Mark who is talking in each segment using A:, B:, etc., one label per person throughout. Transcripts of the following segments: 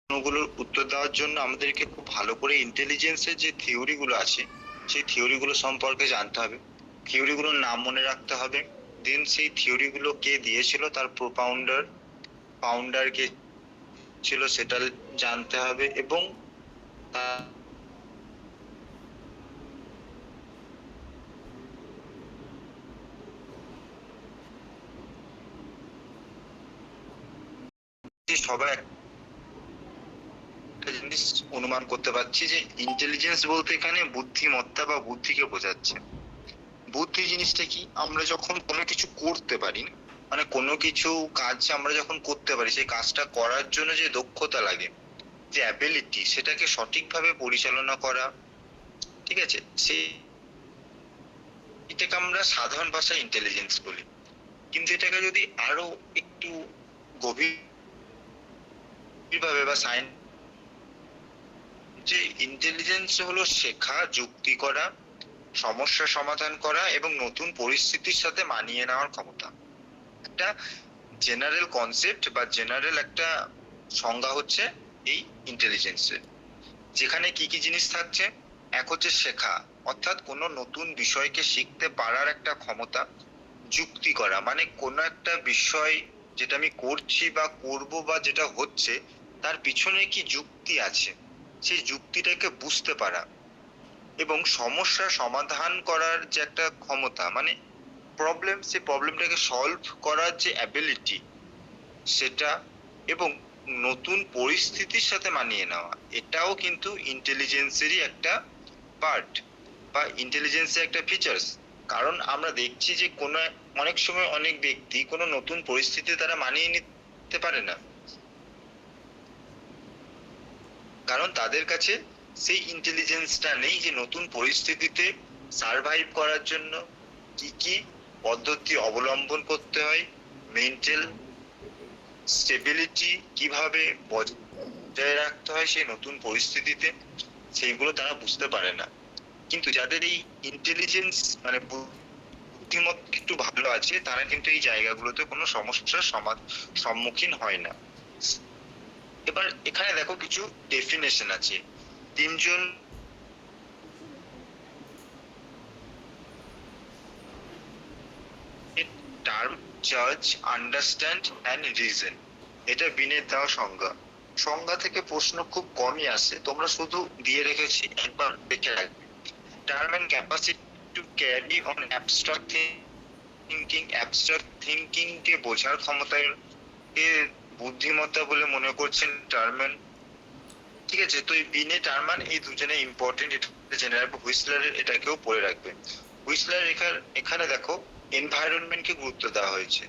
A: প্রশ্নগুলোর উত্তর দেওয়ার জন্য আমাদেরকে খুব ভালো করে ইন্টেলিজেন্সের যে থিওরিগুলো আছে সেই থিওরিগুলো সম্পর্কে জানতে হবে, থিওরিগুলোর নাম মনে রাখতে হবে, দেন সেই থিওরিগুলো কে দিয়েছিল, তার ফাউন্ডার কে ছিল সেটা জানতে হবে, এবং সবাই একটা জিনিস অনুমান করতে পারছি যে ইন্টেলিজেন্স বলতে এখানে বুদ্ধিমত্তা বা বুদ্ধিকে বোঝাচ্ছে। বুদ্ধি জিনিসটা কি, আমরা যখন কোনো কিছু করতে পারি, মানে কোনো কিছু কাজ আমরা যখন করতে পারি, সেই কাজটা করার জন্য যে দক্ষতা লাগে, যে অ্যাবিলিটি, সেটাকে সঠিকভাবে পরিচালনা করা, ঠিক আছে, সেই এটাকে আমরা সাধারণ ভাষায় ইন্টেলিজেন্স বলি। কিন্তু এটাকে যদি আরো একটু গভীরভাবে বা সায়েন্স, যে ইন্টেলিজেন্স হলো শেখা, যুক্তি করা, সমস্যা সমাধান করা এবং নতুন পরিস্থিতির সাথে মানিয়ে নেওয়ার ক্ষমতা। একটা জেনারেল কনসেপ্ট বা জেনারেল একটা সংজ্ঞা হচ্ছে এই ইন্টেলিজেন্সের, যেখানে কি কি জিনিস থাকছে। এক হচ্ছে শেখা, অর্থাৎ কোনো নতুন বিষয়কে শিখতে পারার একটা ক্ষমতা। যুক্তি করা, মানে কোনো একটা বিষয় যেটা আমি করছি বা করব বা যেটা হচ্ছে, তার পিছনে কি যুক্তি আছে, সেই যুক্তিটাকে বুঝতে পারা। এবং সমস্যা সমাধান করার যে একটা ক্ষমতা, মানে সেই প্রবলেমটাকে সলভ করার যে অ্যাবিলিটি সেটা, এবং নতুন পরিস্থিতির সাথে মানিয়ে নেওয়া, এটাও কিন্তু ইন্টেলিজেন্সেরই একটা পার্ট বা ইন্টেলিজেন্সের একটা ফিচার্স। কারণ আমরা দেখছি যে অনেক সময় অনেক ব্যক্তি কোনো নতুন পরিস্থিতি তারা মানিয়ে নিতে পারে না, কারণ তাদের কাছে সেই ইন্টেলিজেন্সটা নেই যে নতুন পরিস্থিতিতে সারভাইভ করার জন্য কি কি পদ্ধতি অবলম্বন করতে হয়, মেন্টাল স্টেবিলিটি কিভাবে বজায় রাখতে হয় সেই নতুন পরিস্থিতিতে, সেইগুলো তারা বুঝতে পারে না। কিন্তু যাদের এই ইন্টেলিজেন্স মানে বুদ্ধিমত্তা একটু ভালো আছে, তারা কিন্তু এই জায়গাগুলোতে কোনো সমস্যার সম্মুখীন হয় না। এবার এখানে দেখো কিছু ডেফিনেশন আছে, তিনজন টার্ম, জাজ, আন্ডারস্ট্যান্ড অ্যান্ড রিজন। এটা বিনের দেওয়া সংজ্ঞা থেকে প্রশ্ন খুব কমই আসে, তোমরা শুধু দিয়ে রেখেছি, একবার দেখে রাখবে। Term and capacity to carry on abstract thinking কে বোঝার ক্ষমতায় বুদ্ধিমত্তা বলে মনে করছেন টার্ম্যান, ঠিক আছে। তো এই বিনে টার্মান এই দুজনে ইম্পর্টেন্ট, এটা জেনে রাখবো। হুইসলারের এটাকেও পড়ে রাখবে। হুইসলার এখানে দেখো এনভায়রনমেন্টকে গুরুত্ব দেওয়া হয়েছে।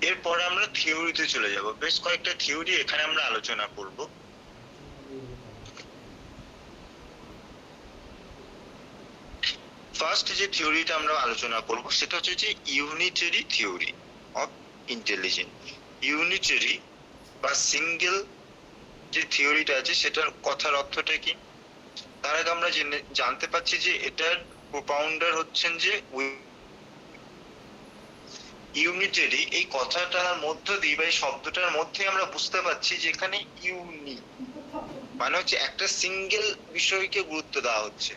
A: এরপর আমরা থিওরিতে চলে যাব, বেশ কয়েকটা থিওরি এখানে আমরা আলোচনা করব। ফার্স্ট যে থিওরিটা আমরা আলোচনা করব সেটা হচ্ছে যে unitary theory of intelligence. Unitary বা সিঙ্গেল যে থিওরিটা আছে সেটার কথার অর্থটা কি, তার আগে আমরা জানতে পাচ্ছি যে এটার প্রোপাউন্ডার হচ্ছেন যে ইউনিটারি। এই কথাটার মধ্য দিয়ে বা এই শব্দটার মধ্যে আমরা বুঝতে পারছি যে এখানে ইউনি মানে হচ্ছে একটা সিঙ্গেল বিষয়কে গুরুত্ব দেওয়া হচ্ছে।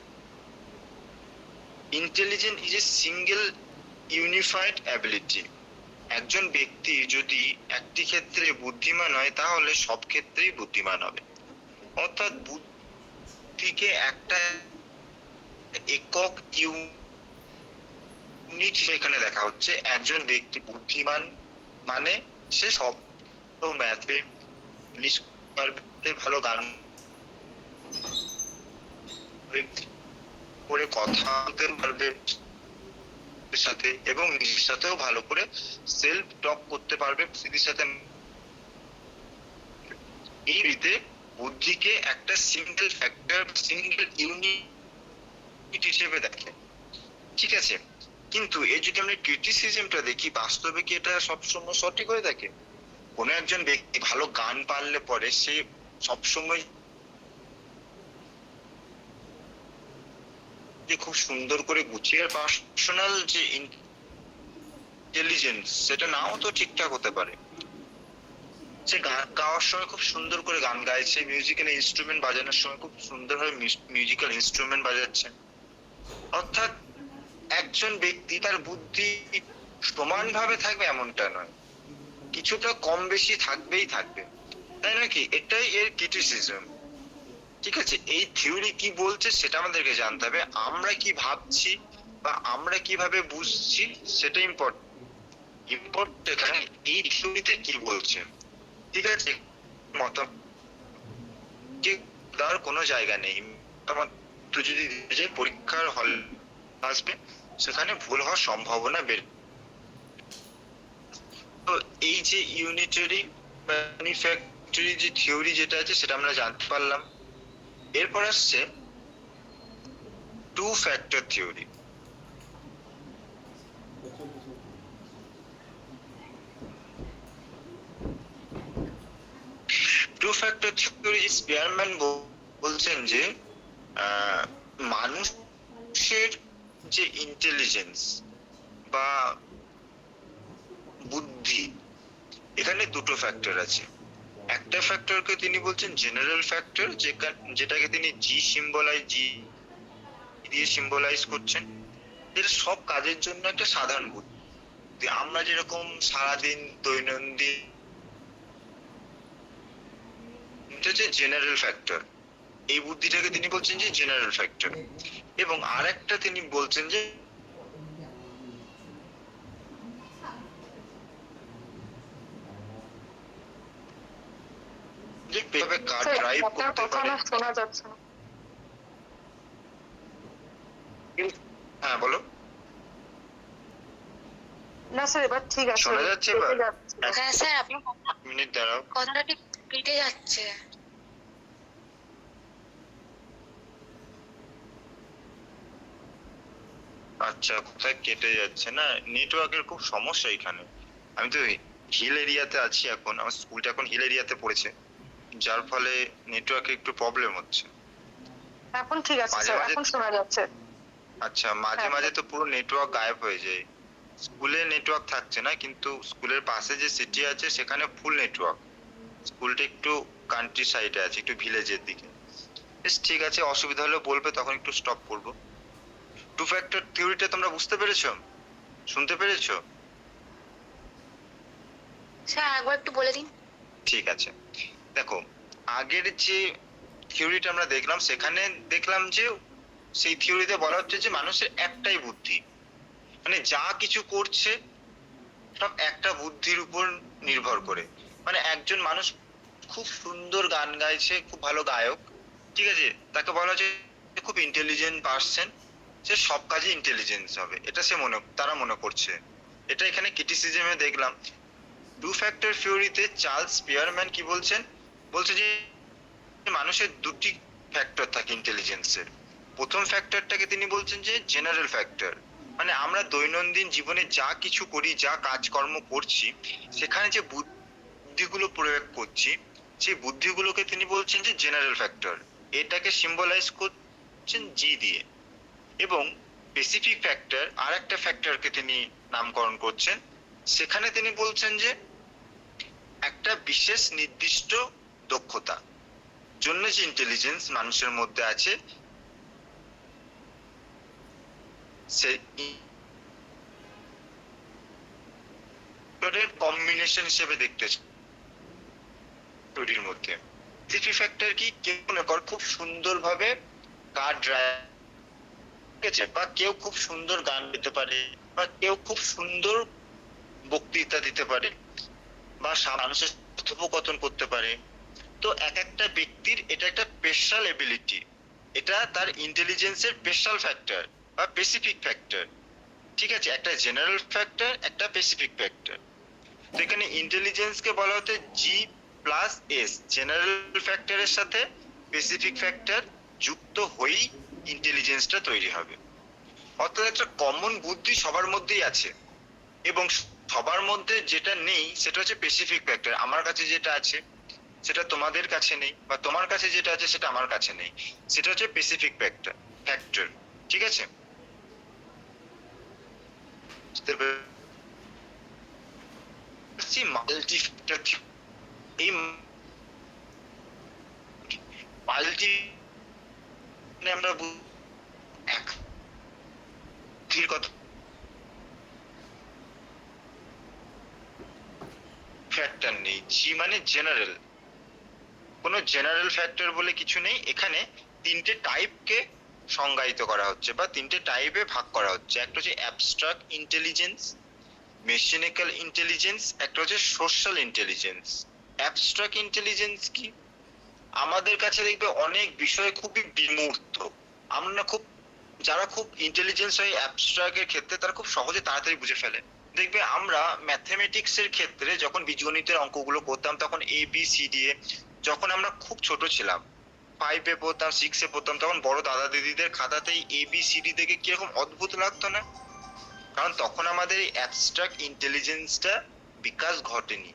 A: Intelligent is a single unified ability. একজন ব্যক্তি যদি একটি ক্ষেত্রে বুদ্ধিমান হয় তাহলে সব ক্ষেত্রেই বুদ্ধিমান হবে, অর্থাৎ বুদ্ধিকে একটা একক ইউনিট এখানে দেখা হচ্ছে। একজন ব্যক্তি বুদ্ধিমান মানে সে সব ম্যাথে, ইংলিশ ভালো গান করে কথা বলতে পারবে সাথে, এবং নিজের সাথেও ভালো করে সেলফ টক করতে পারবে পরিস্থিতির সাথে। এই রীতে বুদ্ধিকে একটা সিঙ্গেল ফ্যাক্টর, সিঙ্গেল ইউনিট হিসেবে দেখে, ঠিক আছে। কিন্তু এই যদি আমরা ক্রিটিসিজমটা দেখি, বাস্তবে কি এটা সবসময় সঠিক হয়ে থাকে? কোনো একজন ব্যক্তি ভালো গান পারলে পরে সে সবসময় যে খুব সুন্দর করে গুছিয়ে পার্সোনাল যে ইন্টেলিজেন্স সেটা নাও তো ঠিকঠাক হতে পারে। সে গান গাওয়ার সময় খুব সুন্দর করে গান গাইছে, মিউজিক্যাল ইনস্ট্রুমেন্ট বাজানোর সময় খুব সুন্দরভাবে মিউজিক্যাল ইনস্ট্রুমেন্ট বাজাচ্ছে। অর্থাৎ একজন ব্যক্তি তার বুদ্ধি সমানভাবে থাকবে এমনটা নয়, কিছুটা কম বেশি থাকবেই থাকবে, তাই নাকি? এটাই এর ক্রিটিসিজম। ঠিক আছে, এই থিওরি কি বলছে সেটা আমাদেরকে জানতে হবে, আমরা কি ভাবছি বা আমরা কিভাবে বুঝছি সেটা ইম্পর্টেন্ট এখানে এই থিওরিতে কি বলছে। ঠিক আছে, মত কে দেওয়ার কোনো জায়গা নেই। তুই যদি যে পরীক্ষার হল আসবে সেখানে ভুল হওয়ার সম্ভাবনা বেড়ে। তো এই যে ইউনিটারি ম্যানুফ্যাকচারিং যে থিওরি যেটা আছে সেটা আমরা জানতে পারলাম। এরপর আসছে two factor theory. Two factor theory Spearman বলছেন যে মানুষের যে ইন্টেলিজেন্স বা বুদ্ধি, এখানে দুটো ফ্যাক্টর আছে। একটা ফ্যাক্টরকে তিনি বলছেন জেনারেল ফ্যাক্টর, যেটাকে তিনি জি দিয়ে সিম্বলাইজ করছেন। এটা সব কাজের জন্য একটা সাধারণ বুদ্ধি, আমরা যেরকম সারাদিন দৈনন্দিন, এটা হচ্ছে জেনারেল ফ্যাক্টর। এই বুদ্ধিটাকে তিনি বলছেন যে জেনারেল ফ্যাক্টর। এবং আরেকটা তিনি বলছেন যে কিভাবে কার ড্রাইভ করতে পারে।
B: শোনা যাচ্ছে না।
A: হ্যাঁ বলো।
B: না স্যার এবার ঠিক আছে,
A: শোনা যাচ্ছে এবার?
C: হ্যাঁ স্যার, আপনার
A: মিনিট দাঁড়াও,
C: কথাটা ঠিক কেটে যাচ্ছে।
A: আচ্ছা, কোথায় কেটে যাচ্ছে? না, নেটওয়ার্কের খুব সমস্যা এখানে। আমি তো হিল এরিয়াতে আছি এখন, আমার স্কুলটা এখন হিল এরিয়াতে পড়েছে, যার ফলে নেটওয়ার্কে একটু প্রবলেম হচ্ছে।
B: এখন ঠিক আছে স্যার, এখন শোনা যাচ্ছে।
A: আচ্ছা, মাঝে মাঝে তো পুরো নেটওয়ার্ক গায়েব হয়ে যায়। স্কুলে নেটওয়ার্ক থাকছে না, কিন্তু স্কুলের পাশে যে সিটি আছে সেখানে ফুল নেটওয়ার্ক। স্কুলটা একটু কান্ট্রি সাইডে আছে, একটু ভিলেজের দিকে। বেশ ঠিক আছে, অসুবিধা হলে বলবে, তখন একটু স্টপ করবো। টু ফ্যাক্টর থিওরিটা তোমরা বুঝতে পেরেছো, শুনতে পেরেছো?
C: স্যার একবার একটু বলে দিন।
A: ঠিক আছে, দেখো, আগের যে থিওরিটা আমরা দেখলাম সেখানে দেখলাম যে সেই থিওরিতে বলা হচ্ছে যে মানুষের একটাই বুদ্ধি, মানে যা কিছু করছে সব একটা বুদ্ধির উপর নির্ভর করে। মানে একজন মানুষ খুব সুন্দর গান গাইছে, খুব ভালো গায়ক, ঠিক আছে, তাকে বলা হচ্ছে খুব ইন্টেলিজেন্ট পার্সন, সে সব কাজে ইন্টেলিজেন্স হবে, এটা তারা মনে করছে। এটা এখানে ক্রিটিসিজমে দেখলাম। টু ফ্যাক্টর থিওরিতে চার্লস স্পিয়ারম্যান কি বলছেন, বলছে যে মানুষের দুটি ফ্যাক্টর থাকে ইন্টেলিজেন্সের। প্রথম ফ্যাক্টরটাকে তিনি বলছেন যে জেনারেল ফ্যাক্টর, মানে আমরা দৈনন্দিন জীবনে যা কিছু করি, যা কাজকর্ম করছি, সেখানে যে বুদ্ধিগুলো প্রয়োগ করছি, সেই বুদ্ধিগুলোকে তিনি বলছেন যে জেনারেল ফ্যাক্টর। এটাকে সিম্বলাইজ করছেন জি দিয়ে। এবং স্পেসিফিক ফ্যাক্টর আর একটা ফ্যাক্টরকে তিনি নামকরণ করছেন, সেখানে তিনি বলছেন যে একটা বিশেষ নির্দিষ্ট দক্ষতা জন্য যে ইন্টেলিজেন্স মানুষের মধ্যে আছে, সেই কম্বিনেশন হিসেবে দেখতে তৈরির মধ্যে। স্পেসিফিক ফ্যাক্টর কি, কেউ মনে কর খুব সুন্দরভাবে কার ড্রাইভ, বা কেউ খুব সুন্দর গান গাইতে পারে, বা কেউ খুব সুন্দর বক্তৃতা দিতে পারে, বা মানুষের কথোপকথন করতে পারে। তো এক একটা ব্যক্তির এটা একটা স্পেশাল এবিলিটি, এটা তার ইন্টেলিজেন্সের স্পেশাল ফ্যাক্টর বা স্পেসিফিক ফ্যাক্টর। ঠিক আছে, একটা জেনারেল ফ্যাক্টর, একটা স্পেসিফিক ফ্যাক্টর। তো এখানে ইন্টেলিজেন্সকে বলা হতে জি প্লাস এস, জেনারেল ফ্যাক্টরের সাথে স্পেসিফিক ফ্যাক্টর যুক্ত হয়েই ইন্টেলিজেন্সটা তৈরি হবে। অর্থাৎ একটা কমন বুদ্ধি সবার মধ্যেই আছে, এবং সবার মধ্যে যেটা নেই সেটা হচ্ছে স্পেসিফিক ফ্যাক্টর। আমার কাছে যেটা আছে সেটা তোমাদের কাছে নেই, বা তোমার কাছে যেটা আছে সেটা আমার কাছে নেই, সেটা হচ্ছে স্পেসিফিক ফ্যাক্টর। ঠিক আছে, মাল্টি ফ্যাক্টর এই মাল্টি আমরা এক কথা ফ্যাক্টর নেই, জি মানে জেনারেল, কোনো জেনারেল ফ্যাক্টর বলে কিছু নেই এখানে। তিনটে টাইপকে সংজ্ঞায়িত করা হচ্ছে বা তিনটে টাইপে ভাগ করা হচ্ছে। একটা হচ্ছে অ্যাবস্ট্রাক্ট ইন্টেলিজেন্স, মেশিনিক্যাল ইন্টেলিজেন্স, একটা হচ্ছে সোশ্যাল ইন্টেলিজেন্স। অ্যাবস্ট্রাক্ট ইন্টেলিজেন্স কি? আমাদের কাছে দেখবে অনেক বিষয় খুবই বিমূর্ত, আমরা খুব যারা খুব ইন্টেলিজেন্স হয় অ্যাবস্ট্রাক্ট এর ক্ষেত্রে তারা খুব সহজে তাড়াতাড়ি বুঝে ফেলে। দেখবে আমরা ম্যাথমেটিক্স এর ক্ষেত্রে যখন বীজগণিতের অঙ্কগুলো করতাম তখন A B C D A, যখন আমরা খুব ছোট ছিলাম 5 এ পড়তাম 6 এ পড়তাম তখন বড় দাদা দিদিদের খাতাতেই এ বি সি ডি দেখে কিরকম অদ্ভুত লাগতো না? কারণ তখন আমাদের এই অ্যাবস্ট্রাক্ট ইন্টেলিজেন্সটা বিকাশ ঘটেনি।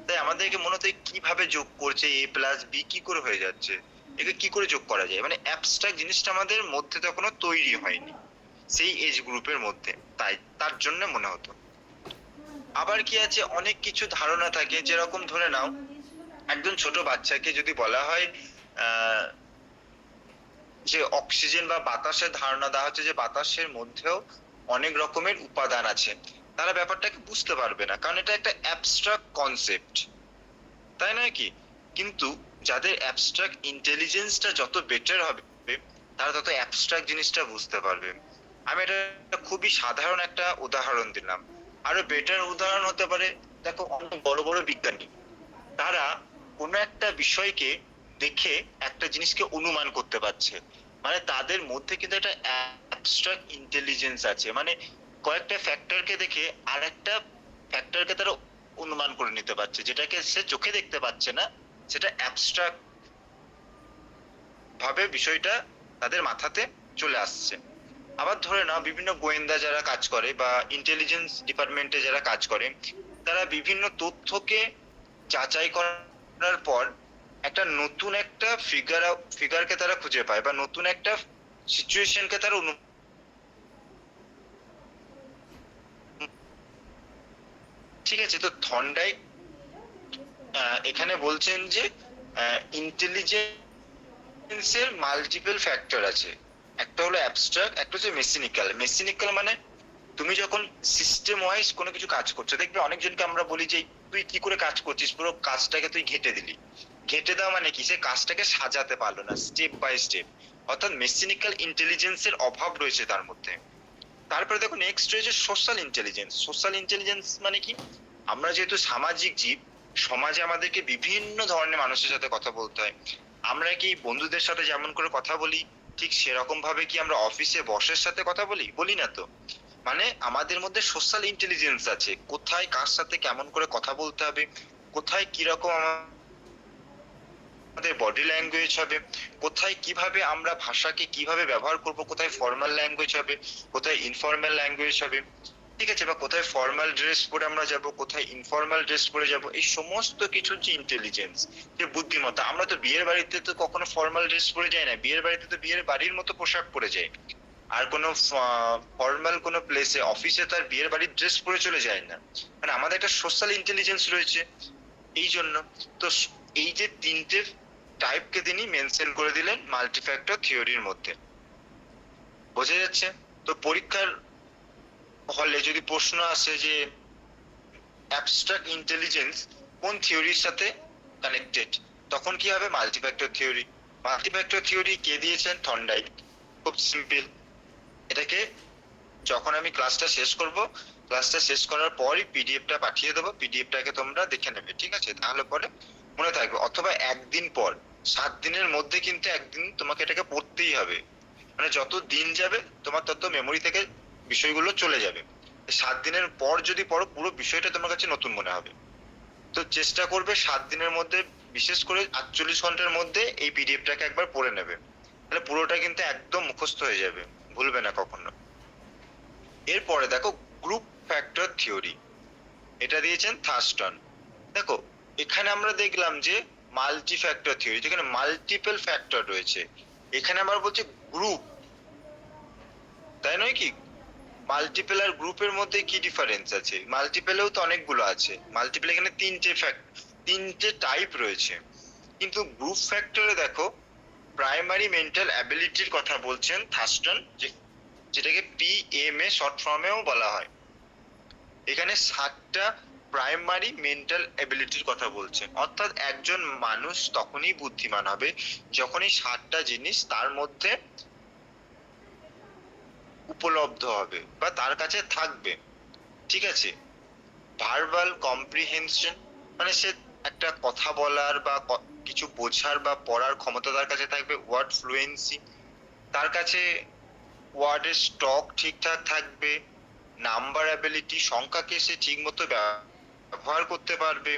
A: তাই আমাদেরকে মনে হতো কিভাবে যোগ করছে, এ প্লাস বি কি করে হয়ে যাচ্ছে, একে কি করে যোগ করা যায়, মানে অ্যাবস্ট্রাক্ট জিনিসটা আমাদের মধ্যে তখনো তৈরি হয়নি সেই এজ গ্রুপের মধ্যে, তাই তার জন্য মনে হতো। আবার কি আছে, অনেক কিছু ধারণা থাকে, যেরকম ধরে নাও একজন ছোট বাচ্চাকে যদি বলা হয় যে অক্সিজেন বা বাতাসের ধারণা দেওয়া হচ্ছে যে বাতাসের মধ্যেও অনেক রকমের উপাদান আছে, তারা ব্যাপারটাকে বুঝতে পারবে না, কারণ এটা একটা অ্যাবস্ট্রাক্ট কনসেপ্ট, তাই নয় কি? কিন্তু যাদের অ্যাবস্ট্রাক্ট ইন্টেলিজেন্সটা যত বেটার হবে তারা তত অ্যাবস্ট্রাক্ট জিনিসটা বুঝতে পারবে। আমি এটা খুবই সাধারণ একটা উদাহরণ দিলাম, আরো বেটার উদাহরণ হতে পারে, দেখো অনেক বড় বড় বিজ্ঞানী তারা কোনো একটা বিষয়কে দেখে একটা জিনিসকে অনুমান করতে পারছে, মানে তাদের মধ্যে কিন্তু একটা অ্যাবস্ট্রাক্ট ইন্টেলিজেন্স আছে, মানে কয়েকটা ফ্যাক্টরকে দেখে আর একটা ফ্যাক্টরকে তারা অনুমান করে নিতে পারছে, যেটাকে সে চোখে দেখতে পাচ্ছে না, সেটা অ্যাবস্ট্রাক্ট ভাবে বিষয়টা তাদের মাথাতে চলে আসছে। আবার ধরে নাও বিভিন্ন গোয়েন্দা যারা কাজ করে বা ইন্টেলিজেন্স ডিপার্টমেন্টে যারা কাজ করে, তারা বিভিন্ন তথ্যকে যাচাই করার পর একটা নতুন একটা ফিগারকে তারা খুঁজে পায় বা নতুন একটা সিচুয়েশনকে তারা ঠিক আছে। তো থর্নডাইক এখানে বলছেন যে ইন্টেলিজেন্সের মাল্টিপল ফ্যাক্টর আছে, একটা হলো অ্যাবস্ট্রাক্ট, একটা হচ্ছে মেশিনিক্যাল। মেশিনিক্যাল মানে তুমি যখন সিস্টেম ওয়াইজ কোনো কিছু কাজ করছো, দেখবে অনেকজনকে আমরা বলি যে তুই কি করে কাজ করছিস, পুরো কাজটাকে তুই ঘেটে দিলি। ঘেটে দেওয়া মানে কি, সে কাজটাকে সাজাতে পারলো না স্টেপ বাই স্টেপ, অর্থাৎ মেশিনিক্যাল ইন্টেলিজেন্সের অভাব রয়েছে তার মধ্যে। তারপরে দেখো নেক্সট রয়েছে সোশ্যাল ইন্টেলিজেন্স। সোশ্যাল ইন্টেলিজেন্স মানে কি, আমরা যেহেতু সামাজিক জীব, সমাজে আমাদেরকে বিভিন্ন ধরনের মানুষের সাথে কথা বলতে হয়। আমরা কি বন্ধুদের সাথে যেমন করে কথা বলি ঠিক সেরকম ভাবে কি আমরা অফিসে বসের সাথে কথা বলি? বলি না তো। মানে আমাদের মধ্যে সোশ্যাল ইন্টেলিজেন্স আছে, কোথায় কার সাথে কেমন করে কথা বলতে হবে, কোথায় কিরকম আমাদের বডি ল্যাঙ্গুয়েজ হবে, কোথায় কিভাবে আমরা ভাষাকে কিভাবে ব্যবহার করব, কোথায় ফর্মাল ল্যাঙ্গুয়েজ হবে, কোথায় ইনফর্মাল ল্যাঙ্গুয়েজ হবে, ঠিক আছে, বা কোথায় ফর্মাল ড্রেস পরে আমরা যাব, কোথায় ইনফর্মাল ড্রেস পরে যাব, এই সমস্ত কিছু যে ইন্টেলিজেন্স, যে বুদ্ধিমত্তা। আমরা তো বিয়ের বাড়িতে তো কখনো ফর্মাল ড্রেস পরে যাই না, বিয়ের বাড়িতে তো বিয়ের বাড়ির মতো পোশাক পরে যাই, আর কোনো ফর্মাল কোনো প্লেসে অফিসে তার বিয়ের বাড়ির ড্রেস পরে চলে যায় না, মানে আমাদের একটা সোশ্যাল ইন্টেলিজেন্স রয়েছে এই জন্য। তো এই যে তিনটে টাইপকে তিনি মেনশন করে দিলেন মাল্টিফ্যাক্টর থিওরির মধ্যে, বোঝা যাচ্ছে? তো পরীক্ষার হলে যদি প্রশ্ন আসে যে অ্যাবস্ট্রাক্ট ইন্টেলিজেন্স কোন থিওরির সাথে কানেক্টেড, তখন কি হবে? Multifactor theory. মাল্টিফ্যাক্টর থিওরি কে দিয়েছেন? থর্নডাইক। খুব সিম্পল। এটাকে যখন আমি ক্লাসটা শেষ করব, ক্লাসটা শেষ করার পরই পিডিএফটা পাঠিয়ে দেবো, পিডিএফটাকে তোমরা দেখে নেবে, ঠিক আছে? তাহলে পরে মনে থাকবে, অথবা একদিন পর, 7 দিনের মধ্যে কিন্তু একদিন তোমাকে এটাকে পড়তেই হবে, মানে যত দিন যাবে তোমার তত মেমোরি থেকে বিষয়গুলো চলে যাবে। 7 দিনের পর যদি পড়ো পুরো বিষয়টা তোমার কাছে নতুন মনে হবে। তো চেষ্টা করবে 7 দিনের মধ্যে, বিশেষ করে 48 ঘন্টার মধ্যে এই পিডিএফটাকে একবার পড়ে নেবে, তাহলে পুরোটা কিন্তু একদম মুখস্থ হয়ে যাবে, ভুলবে না কখনো। এরপরে দেখো গ্রুপ ফ্যাক্টর থিওরি, এটা দিয়েছেন থার্স্টন। দেখো এখানে আমরা দেখলাম যে মাল্টি ফ্যাক্টর থিওরি, যেখানে মাল্টিপল ফ্যাক্টর রয়েছে, এখানে আমরা বলছি গ্রুপ, তাই নয় কি? মাল্টিপল আর গ্রুপের মধ্যে কি ডিফারেন্স আছে? মাল্টিপলেও তো অনেকগুলো আছে, মাল্টিপল এখানে 3টে তিনটে টাইপ রয়েছে, কিন্তু গ্রুপ ফ্যাক্টরে দেখো প্রাইমারি মেন্টাল অ্যাবিলিটির কথা বলছেন থার্স্টন, যেটাকে পিএমএ শর্ট ফর্মেও বলা হয়। এখানে 7টা প্রাইমারি মেন্টাল অ্যাবিলিটির কথা বলছেন, অর্থাৎ একজন মানুষ তখনই বুদ্ধিমান হবে যখনই 7টা জিনিস তার মধ্যে উপলব্ধ হবে বা তার কাছে থাকবে। ঠিক আছে, ভার্বাল কম্প্রিহেনশন, মানে সে একটা কথা বলার বা কিছু বোঝার বা পড়ার ক্ষমতা তার কাছে থাকবে। ওয়ার্ড ফ্লুয়েন্সি, তার কাছে ওয়ার্ডের স্টক ঠিকঠাক থাকবে। নাম্বার অ্যাবিলিটি, সংখ্যাকে সে ঠিক মতো ব্যবহার করতে পারবে।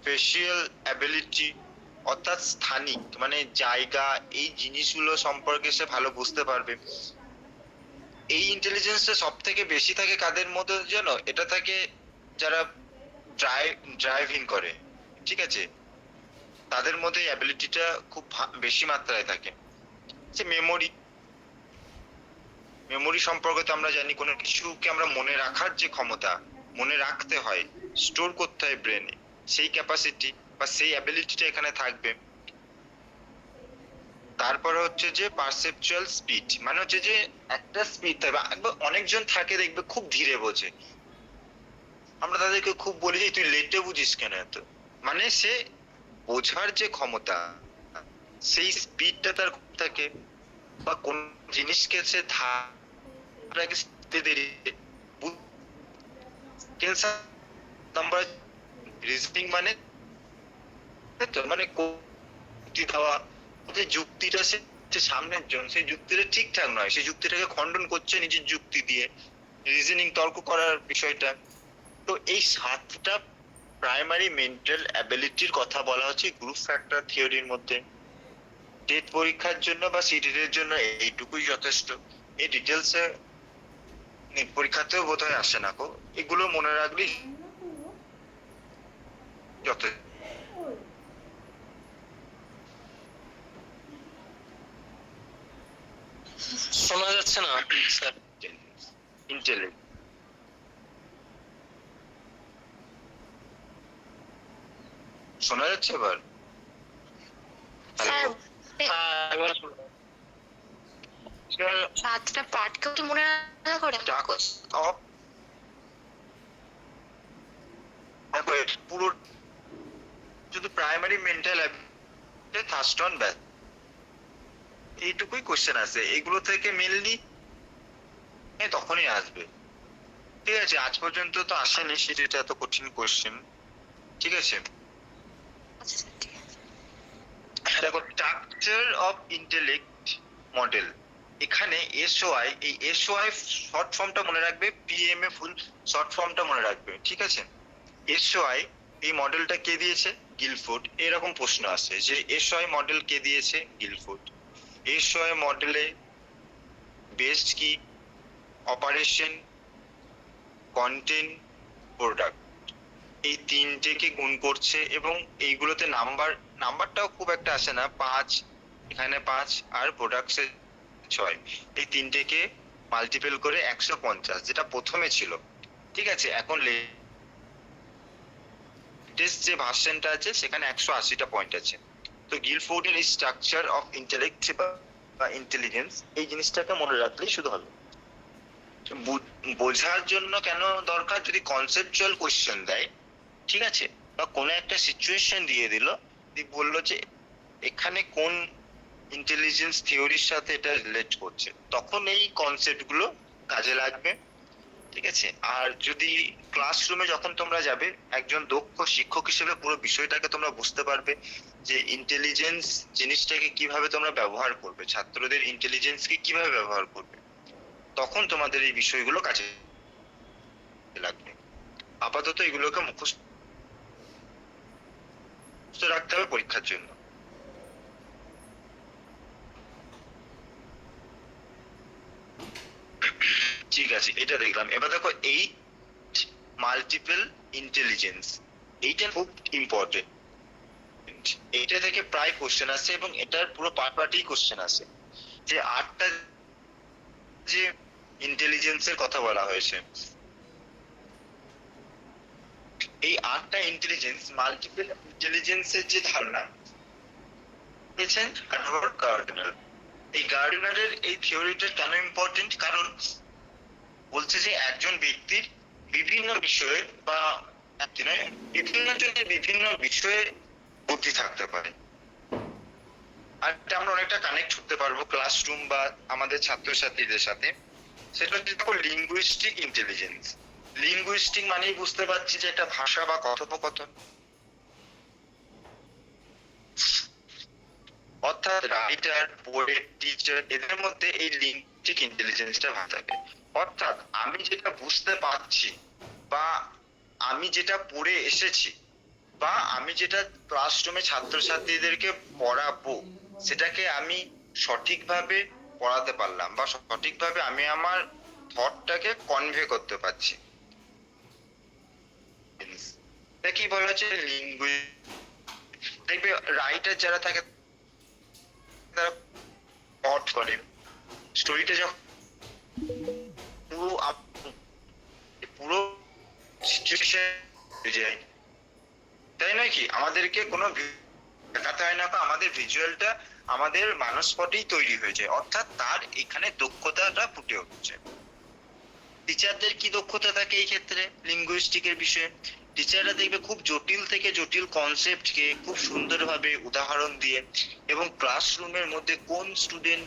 A: ফেসিয়াল অ্যাবিলিটি, অর্থাৎ স্থানিক মানে জায়গা, এই জিনিসগুলো সম্পর্কে সে ভালো বুঝতে পারবে। এই ইন্টেলিজেন্সটা সব থেকে বেশি থাকে কাদের মধ্যে জানো? এটা থাকে যারা ড্রাইভিং করে, ঠিক আছে, তাদের মধ্যে এই অ্যাবিলিটিটা খুব বেশি মাত্রায় থাকে। যে মেমোরি সম্পর্কে তো আমরা জানি, কোনো কিছুকে আমরা মনে রাখার যে ক্ষমতা, মনে রাখতে হয়, স্টোর করতে হয় ব্রেনে, সেই ক্যাপাসিটি বা সেই অ্যাবিলিটিটা এখানে থাকবে। তারপরে হচ্ছে যে পারসেপচুয়াল স্পিড, মানে হচ্ছে যে একটা স্পিড থাকবে। অনেকজন থাকে দেখবে খুব ধীরে বোঝে, আমরা তাদেরকে খুব বলি যে তুই লেটে বুঝিস কেন এত, মানে সে বোঝার যে ক্ষমতা, সেই স্পিডটা তার থাকে। বা কোন জিনিসকে সে নাম্বার রিজনিং মানে মানে যুক্তি দেওয়া, যে যুক্তিটা সে সামনের জন সেই যুক্তিটা ঠিকঠাক নয়, সেই যুক্তিটাকে খণ্ডন করছে নিজের যুক্তি দিয়ে, রিজনিং তর্ক করার বিষয়টা। তো এই 7টা প্রাইমারি মেন্টাল অ্যাবিলিটির কথা বলা হচ্ছে গ্রুপ ফ্যাক্টর থিওরির মধ্যে। টেট পরীক্ষার জন্য বা সিটেট এর জন্য এইটুকুই যথেষ্ট। এই ডিটেলস পরীক্ষাতেও বোধহয় আসে না গো, এগুলো মনে রাখলেই যথেষ্ট।
D: শোনা যাচ্ছে না স্যার।
A: ইন্টেলেক্ট, শোনা যাচ্ছে এবার?
C: স্যার
D: হ্যাঁ, এবার শোনা।
C: 7টা পার্ট কেউ কি মনে না করে?
A: পুরো শুধু প্রাইমারি মেন্টাল থার্স্টন ব্যাস এইটুকুই কোশ্চেন আছে, এগুলো থেকে মেনলি তখনই আসবে। ঠিক আছে, আজ পর্যন্ত তো আসেনি সেটা এত কঠিন কোশ্চেন। ঠিক আছে,
C: আচ্ছা স্যার, ঠিক আছে।
A: দেখো স্ট্রাকচার অফ ইন্টেলেক্ট মডেল, এখানে এসওআই, এই এসওআই শর্ট ফর্মটা মনে রাখবে, পিএমএ ফুল শর্ট ফর্মটা মনে রাখবে। ঠিক আছে, এসওআই এই মডেলটা কে দিয়েছে? গিলফোর্ড। এরকম প্রশ্ন আসে যে এসওআই মডেল কে দিয়েছে? গিলফোর্ড। এসওআই মডেলে বেসড কি? অপারেশন, কন্টেন্ট, প্রোডাক্ট, এই তিনটেকে গুণ করছে এবং এইগুলোতে নাম্বারটাও খুব একটা আসে না, 5, এখানে 5 আর প্রোডাক্টসে 6, এই তিনটেকে মাল্টিপল করে 150 যেটা প্রথমে ছিল। ঠিক আছে, এখন লেটেস্ট যে ভার্সনটা আছে সেখানে 180টা পয়েন্ট আছে। তো গিলফোর্ডের এই স্ট্রাকচার অফ ইন্টেলেক্ট বা ইন্টেলিজেন্স, এই জিনিসটাকে মনে রাখলেই শুধু হবে। বোঝার জন্য কেন দরকার? যদি কনসেপচুয়াল কোশ্চেন দেয়, ঠিক আছে, বা কোনো একটা সিচুয়েশন দিয়ে দিল, বললো যে এখানে কোন ইন্টেলিজেন্স থিওরির সাথে এটা রিলেট করছে, তখন এই কনসেপ্ট গুলো কাজে লাগবে। ঠিক আছে, আর যদি ক্লাসরুমে যখন তোমরা যাবে একজন দক্ষ শিক্ষক হিসেবে পুরো বিষয়টাকে তোমরা বুঝতে পারবে যে ইন্টেলিজেন্স জিনিসটাকে কিভাবে তোমরা ব্যবহার করবে, ছাত্রদের ইন্টেলিজেন্সকে কিভাবে ব্যবহার করবে, তখন তোমাদের এই বিষয়গুলো কাজে লাগবে। আপাতত এগুলোকে মুখস্থ রাখতে হবে পরীক্ষার জন্য। ঠিক আছে, এটা দেখলাম। এবার দেখো 8 মাল্টিপল ইন্টেলিজেন্স, এইটা খুব ইম্পর্টেন্ট। এইটা থেকে প্রায় কোশ্চেন আসে এবং এটার পুরো পার্টই কোশ্চেন আসে যে 8টা যে ইন্টেলিজেন্সের কথা বলা হয়েছে, এই 8টা ইন্টেলিজেন্স, মাল্টিপল ইন্টেলিজেন্সের যে ধারণা পেয়েছেন এডওয়ার্ড গার্ডনার। এই গার্ডনারের এই থিওরিটা কেন ইম্পর্টেন্ট? কারণ বলছে যে একজন ব্যক্তির বিভিন্ন বিষয়ে বা বিভিন্ন জনের বিভিন্ন বিষয়ে বুদ্ধি থাকতে পারে। আর এটা আমরা অনেকটা কানেক্ট করতে পারবো ক্লাসরুম বা আমাদের ছাত্রছাত্রীদের সাথে। সেটা হচ্ছে লিঙ্গুইস্টিক ইন্টেলিজেন্স। লিঙ্গুইস্টিক মানেই বুঝতে পারছি যে একটা ভাষা বা কথোপকথন, অর্থাৎ রাইটার, পোয়েট, টিচার এদের মধ্যে এই লিঙ্গুইস্টিক ইন্টেলিজেন্সটা ভালো থাকে। অর্থাৎ আমি যেটা বুঝতে পারছি বা আমি যেটা পড়ে এসেছি বা আমি যেটা ক্লাসরুমে ছাত্রছাত্রীদেরকে পড়াবো সেটাকে আমি সঠিকভাবে পড়াতে পারলাম বা সঠিকভাবে আমি আমার থটটাকে কনভে করতে পারছি। এটা কি বলা হচ্ছে দেখবে রাইটার যারা থাকে তারা থট করে স্টোরিটা যখন পুরো পুরো সিচুয়েশন যায়, তাই নয় কি? আমাদেরকে কোনো দেখাতে হয় না, আমাদের ভিজুয়ালটা আমাদের মানসপটেই তৈরি হয়ে যায়। অর্থাৎ তার এখানে দক্ষতাটা ফুটে উঠছে। টিচারদের কি দক্ষতা থাকে এই ক্ষেত্রে লিঙ্গুইস্টিকের বিষয়ে? টিচাররা দেখবে খুব জটিল থেকে জটিল কনসেপ্টকে খুব সুন্দরভাবে উদাহরণ দিয়ে এবং ক্লাসরুমের মধ্যে কোন স্টুডেন্ট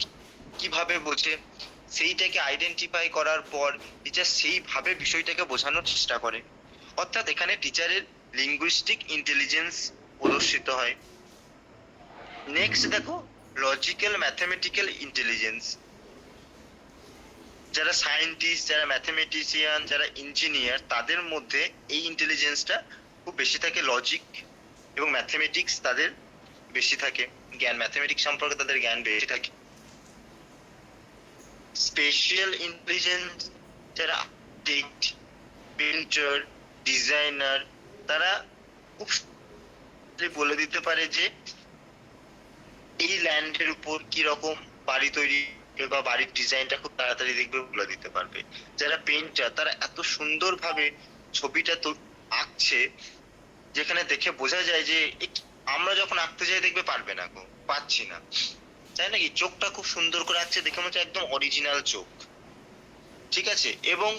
A: কিভাবে বোঝে সেইটাকে আইডেন্টিফাই করার পর টিচার সেইভাবে বিষয়টাকে বোঝানোর চেষ্টা করে। অর্থাৎ এখানে টিচারের লিঙ্গুইস্টিক ইন্টেলিজেন্স প্রদর্শিত হয়। নেক্সট দেখো লজিক্যাল ম্যাথমেটিক্যাল ইন্টেলিজেন্স। যারা সায়েন্টিস্ট, যারা ম্যাথমেটিশিয়ান, যারা ইঞ্জিনিয়ার তাদের মধ্যে এই ইন্টেলিজেন্সটা খুব বেশি থাকে। লজিক এবং ম্যাথমেটিক্স তাদের বেশি থাকে, জ্ঞান ম্যাথমেটিক্স সম্পর্কে তাদের জ্ঞান বেশি থাকে। স্পেশাল ইন্টেলিজেন্স যারা আর্কিটেক্ট, পেন্টার, ডিজাইনার তারা খুব বলে দিতে পারে যে এই ল্যান্ডের উপর কি রকম বাড়ি তৈরি বা বাড়ির ডিজাইনটা খুব তাড়াতাড়ি দেখবে বলে দিতে পারবে। যারা পেন্টার তারা এত সুন্দরভাবে ছবিটা তো আঁকছে যেখানে দেখে বোঝা যায় যে আমরা যখন আঁকতে যাই দেখবে পারবে না, পাচ্ছি না, তাই নাকি? চোখটা খুব সুন্দর করে আঁকছে, দেখে মনে হচ্ছে একদম অরিজিনাল চোখ, ঠিক আছে? এবং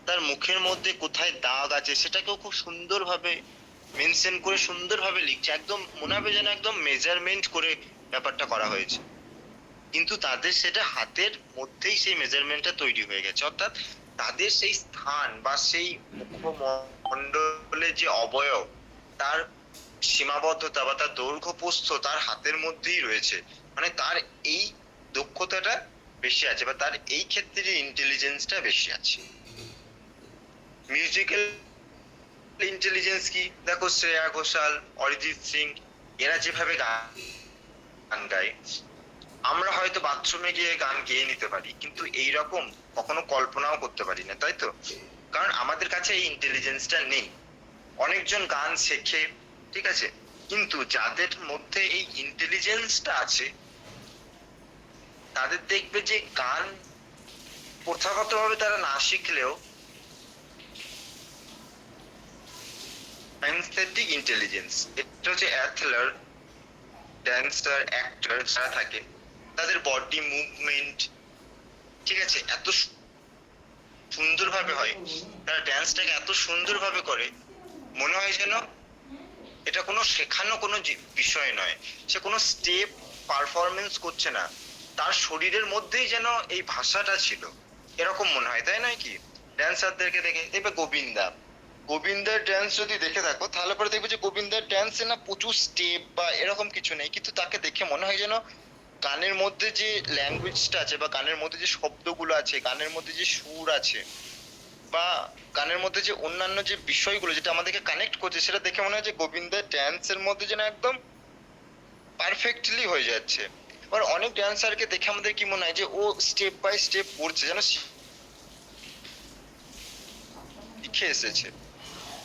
A: তার মুখের মধ্যে কোথায় দাগ আছে সেটাকেও খুব সুন্দরভাবে মেনশন করে সুন্দরভাবে লিখছে, একদম মনে হবে যেন একদম মেজারমেন্ট করে ব্যাপারটা করা হয়েছে। কিন্তু তাদের সেটা হাতের মধ্যেই সেই মেজারমেন্টটা তৈরি হয়ে গেছে। অর্থাৎ তাদের সেই স্থান বা সেই মুখমণ্ডলের যে অবয়ব তার সীমাবদ্ধতা বা তার দৈর্ঘ্য প্রস্থ তার হাতের মধ্যেই রয়েছে। মানে তার এই দক্ষতাটা বেশি আছে বা তার এই ক্ষেত্রে ইন্টেলিজেন্সটা বেশি আছে। মিউজিক্যাল ইন্টেলিজেন্স কি? দেখো শ্রেয়া ঘোষাল, অরিজিৎ সিং এরা যেভাবে গান গায় আমরা হয়তো বাথরুমে গিয়ে গান গেয়ে নিতে পারি, কিন্তু এইরকম কখনো কল্পনাও করতে পারি না, তাই তো? কারণ আমাদের কাছে এই ইন্টেলিজেন্সটা নেই। অনেকজন গান শেখে, ঠিক আছে, কিন্তু যাদের মধ্যে এই ইন্টেলিজেন্সটা আছে তাদের দেখবে যে গান প্রথাগতভাবে তারা না শিখলেও সাইন্সেটিক ইন্টেলিজেন্স, এটা হচ্ছে অ্যাথলেট, ড্যান্সার, অ্যাক্টর যারা থাকে তাদের বডি মুভমেন্ট, ঠিক আছে, এত সুন্দরভাবে হয়, তারা ড্যান্সটাকে এত সুন্দরভাবে করে মনে হয় যেন এটা কোনো শেখানো কোনো বিষয় নয়, সে কোনো স্টেপ পারফরমেন্স করছে না, তার শরীরের মধ্যেই যেন এই ভাষাটা ছিল, এরকম মনে হয়, তাই নয় কি? ড্যান্সারদেরকে দেখে দেখবে গোবিন্দার ড্যান্স যদি দেখে থাকো তাহলে পরে দেখবে যে গোবিন্দার ড্যান্সে না প্রচুর স্টেপ বা এরকম কিছু নেই, কিন্তু তাকে দেখে মনে হয় যেন গানের মধ্যে যে ল্যাঙ্গুয়েজটা আছে বা গানের মধ্যে যে শব্দগুলো আছে, গানের মধ্যে যে সুর আছে বা গানের মধ্যে যে অন্যান্য যে বিষয়গুলো যেটা আমাদেরকে কানেক্ট করছে সেটা দেখে মনে হয় যে গোবিন্দার ড্যান্সের মধ্যে যেন একদম পারফেক্টলি হয়ে যাচ্ছে। এবার অনেক ড্যান্সারকে দেখে আমাদের কি মনে হয় যে ও স্টেপ বাই স্টেপ করছে, যেন শিখে এসেছে,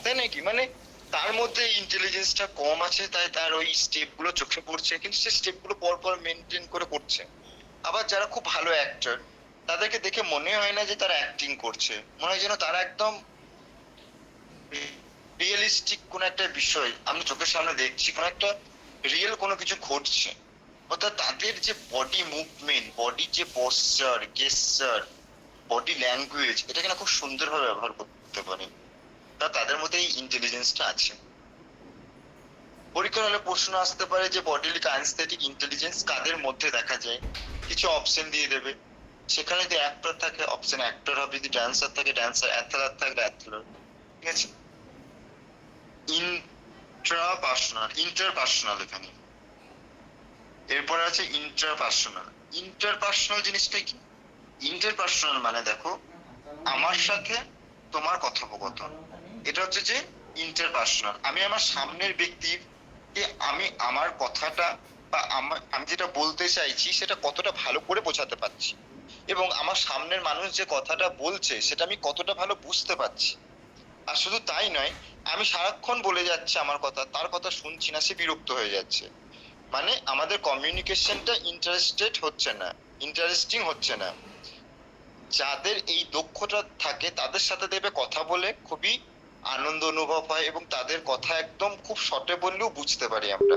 A: তাই নাকি? মানে তার মধ্যে ইন্টেলিজেন্সটা কম আছে, তাই তার ওই স্টেপ গুলো চোখে পড়ছে, কিন্তু সে স্টেপ গুলো পর মেনটেন করে করছে। আবার যারা খুব ভালো অ্যাক্টর তাদেরকে দেখে মনে হয় না যে তারা অ্যাক্টিং করছে, মনে হয় যেন তারা একদম রিয়েলিস্টিক কোন একটা বিষয় আমি চোখের সামনে দেখছি, কোন একটা রিয়েল কোনো কিছু ঘটছে, অর্থাৎ তাদের যে বডি মুভমেন্ট, বডি যে পশ্চার, গেস্টার, বডি ল্যাঙ্গুয়েজ, এটাকে না খুব সুন্দরভাবে ব্যবহার করতে পারে, তাদের মধ্যে এই ইন্টেলিজেন্সটা আছে। পরীক্ষার হলে প্রশ্ন আসতে পারে যে বডিলি কাইনেস্থেটিক ইন্টেলিজেন্স কাদের মধ্যে দেখা যায়, কিছু অপশন দিয়ে দেবে, সেখানে যদি অ্যাক্টর থাকে অপশন অ্যাক্টর হবে, যদি ড্যান্সার থাকে ড্যান্সার, অ্যাথলেট থাকলে অ্যাথলেট, ঠিক আছে। ইন্টারপার্সোনাল এখানে, এরপরে আছে ইন্টারপার্সোনাল। ইন্টারপার্সোনাল জিনিসটা কি? ইন্টারপার্সোনাল মানে দেখো আমার সাথে তোমার কথোপকথন, এটা হচ্ছে যে ইন্টারপার্সোনাল। আমি আমার সামনের ব্যক্তির আমি আমার কথাটা বা আমি যেটা বলতে চাইছি সেটা কতটা ভালো করে বোঝাতে পারছি, এবং আমার সামনের মানুষ যে কথাটা বলছে সেটা আমি কতটা ভালো বুঝতে পারছি। আর শুধু তাই নয়, আমি সারাক্ষণ বলে যাচ্ছি আমার কথা, তার কথা শুনছি না, সে বিরক্ত হয়ে যাচ্ছে, মানে আমাদের কমিউনিকেশনটা ইন্টারেস্টিং হচ্ছে না। যাদের এই দক্ষতা থাকে তাদের সাথে দেবে কথা বলে খুবই আনন্দ অনুভব হয়, এবং তাদের কথা একদম খুব শর্টে বললেও বুঝতে পারি আমরা।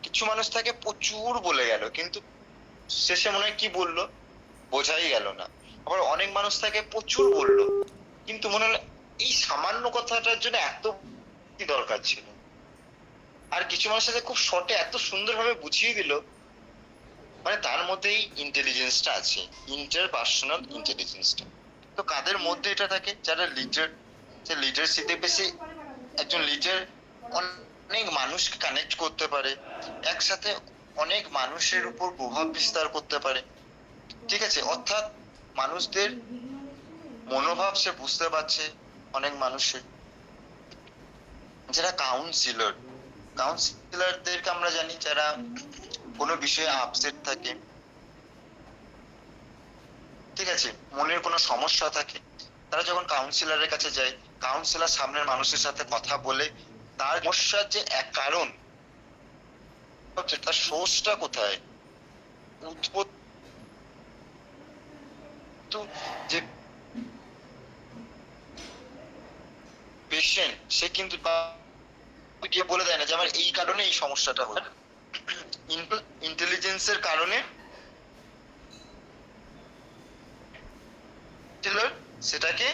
A: কিছু মানুষ থাকে প্রচুর বলে গেল কিন্তু শেষে মনে হয় কি বললো বোঝাই গেল না। আবার অনেক মানুষ থাকে প্রচুর বললো কিন্তু মনে হলো এই সামান্য কথাটার জন্য এত কি দরকার ছিল। আর কিছু মানুষ থাকে খুব শর্টে এত সুন্দরভাবে বুঝিয়ে দিল, মানে তার মধ্যেই ইন্টেলিজেন্সটা আছে, ইন্টারপার্সোনাল ইন্টেলিজেন্সটা। তো কাদের মধ্যে এটা থাকে? যারা লিডার, যে লিডারশিপে বেশি, একজন লিডার অনেক মানুষকে কানেক্ট করতে পারে, একসাথে অনেক মানুষের উপর প্রভাব বিস্তার করতে পারে, ঠিক আছে। অর্থাৎ মানুষদের মনোভাব সে বুঝতে পারছে অনেক মানুষের। যারা কাউন্সিলরদেরকে আমরা জানি যারা কোনো বিষয়ে আপসেট থাকে, ঠিক আছে, মনের কোনো সমস্যা থাকে, তারা যখন কাউন্সিলরের কাছে যায়, কাউন্সিলর সামনের মানুষের সাথে কথা বলে তার সমস্যার যে এক কারণ হচ্ছে, তার সোর্সটা কোথায়, উৎপত্তি, যে পেশেন্ট সে কিন্তু গিয়ে বলে দেয় না যে আমার এই কারণে এই সমস্যাটা হয়। ইন্টেলিজেন্সের কারণে সেটাকে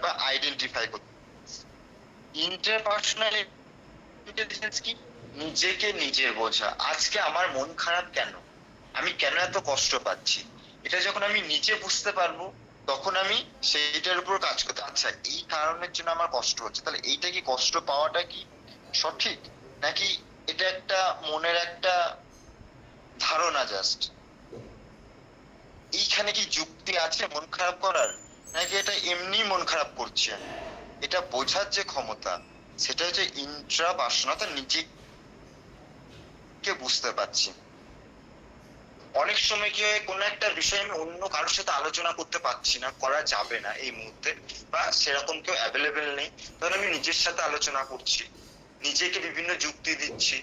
A: বা আইডেন্টিফাই করতে। ইন্টারপার্সোনাল ইন্টেলিজেন্স কি? নিজেকে নিজের বোঝা। আজকে আমার মন খারাপ কেন, আমি কেন এত কষ্ট পাচ্ছি, এটা যখন আমি নিজে বুঝতে পারবো তখন আমি সেইটার উপর কাজ করতে, আচ্ছা এই কারণের জন্য আমার কষ্ট হচ্ছে, তাহলে এইটা কি কষ্ট পাওয়াটা কি সঠিক, নাকি এটা একটা মনের একটা ধারণা জাস্ট, এইখানে কি যুক্তি আছে মন খারাপ করার, নাকি এটা এমনি মন খারাপ করছে, এটা বোঝার যে ক্ষমতা সেটা হচ্ছে ইন্ট্রাপার্সোনাল, নিজেকে বুঝতে পারছি। অনেক সময় কি হয়, কোনো একটা বিষয় আমি অন্য কারোর সাথে আলোচনা করতে পারছি না, করা যাবে না এই মুহূর্তে, বা সেরকম কেউ অ্যাভেলেবেল নেই, তখন আমি নিজের সাথে আলোচনা করছি, নিজেকে বিভিন্ন যুক্তি দিচ্ছি,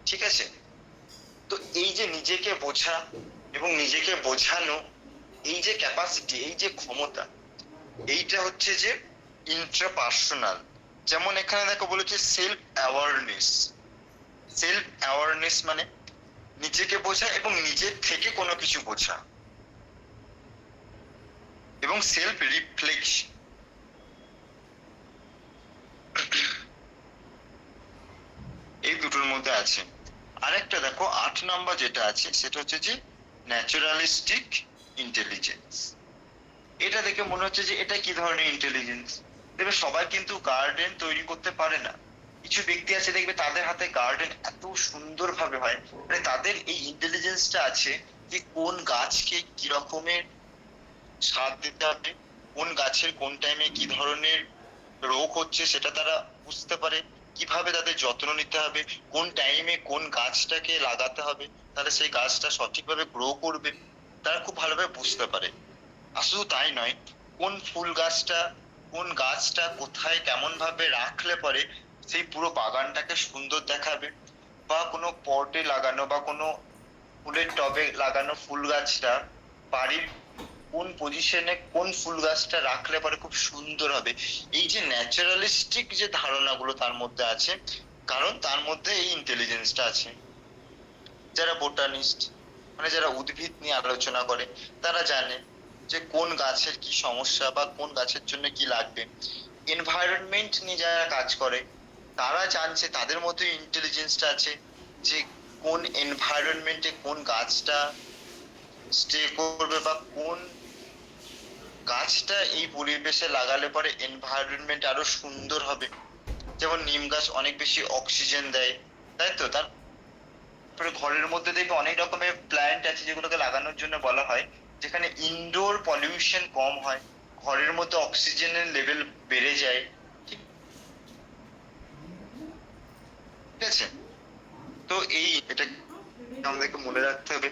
A: ঠিক আছে। তো এই যে নিজেকে বোঝা এবং নিজেকে বোঝানো, এই যে ক্যাপাসিটি, এই যে ক্ষমতা, এইটা হচ্ছে যে ইন্ট্রাপার্সোনাল। যেমন এখানে দেখো বলেছে সেলফ অ্যাওয়ারনেস মানে নিজেকে বোঝা এবং নিজের থেকে কোনো কিছু বোঝা, এবং সেলফ রিফ্লেকশন, এই দুটোর মধ্যে আছে। আরেকটা দেখো 8 নম্বর যেটা আছে সেটা হচ্ছে যে ন্যাচারালিস্টিক ইন্টেলিজেন্স। এটা দেখে মনে হচ্ছে যে এটা কি ধরনের ইন্টেলিজেন্স? দেখবে সবাই কিন্তু গার্ডেন তৈরি করতে পারে না, কিছু ব্যক্তি আছে দেখবে তাদের হাতে গার্ডেন এত সুন্দর ভাবে হয়, মানে তাদের এই ইন্টেলিজেন্সটা আছে যে কোন গাছকে কি রকমের সার দিতে হবে, কোন গাছের কোন টাইমে কি ধরনের রোগ হচ্ছে সেটা তারা বুঝতে পারে, কিভাবে তাদের যত্ন নিতে হবে, কোন টাইমে কোন গাছটাকে লাগাতে হবে, তাহলে সেই গাছটা সঠিকভাবে গ্রো করবে, তারা খুব ভালোভাবে বুঝতে পারে। আর শুধু তাই নয়, কোন গাছটা কোথায় কেমন ভাবে রাখলে পরে সেই পুরো বাগানটাকে সুন্দর দেখাবে, বা কোনো পটে লাগানো বা কোনো ফুলের টবে লাগানো ফুল গাছটা বাড়ির কোন পজিশনে কোন ফুল গাছটা রাখলে পরে খুব সুন্দর হবে, এই যে ন্যাচারালিস্টিক যে ধারণাগুলো তার মধ্যে আছে, কারণ তার মধ্যে এই ইন্টেলিজেন্সটা আছে। যারা বোটানিস্ট, মানে যারা উদ্ভিদ নিয়ে আলোচনা করে, তারা জানে যে কোন গাছের কি সমস্যা বা কোন গাছের জন্য কি লাগবে। এনভায়রনমেন্ট নিয়ে যারা কাজ করে তারা জানছে, তাদের মধ্যে ইন্টেলিজেন্সটা আছে যে কোন এনভায়রনমেন্টে কোন গাছটা স্টে করবে বা কোন গাছটা এই পরিবেশে লাগালে পরে এনভায়রনমেন্ট আরো সুন্দর হবে। যেমন নিম গাছ অনেক বেশি অক্সিজেন দেয়, তাই তো। তারপরে ঘরের মধ্যে দেখবে অনেক রকমের প্ল্যান্ট আছে যেগুলোকে লাগানোর জন্য বলা হয়, যেখানে ইনডোর পলিউশন কম হয়, ঘরের মধ্যে অক্সিজেনের লেভেল বেড়ে যায়, ঠিক আছে। তো এটা আমাদেরকে মনে রাখতে হবে।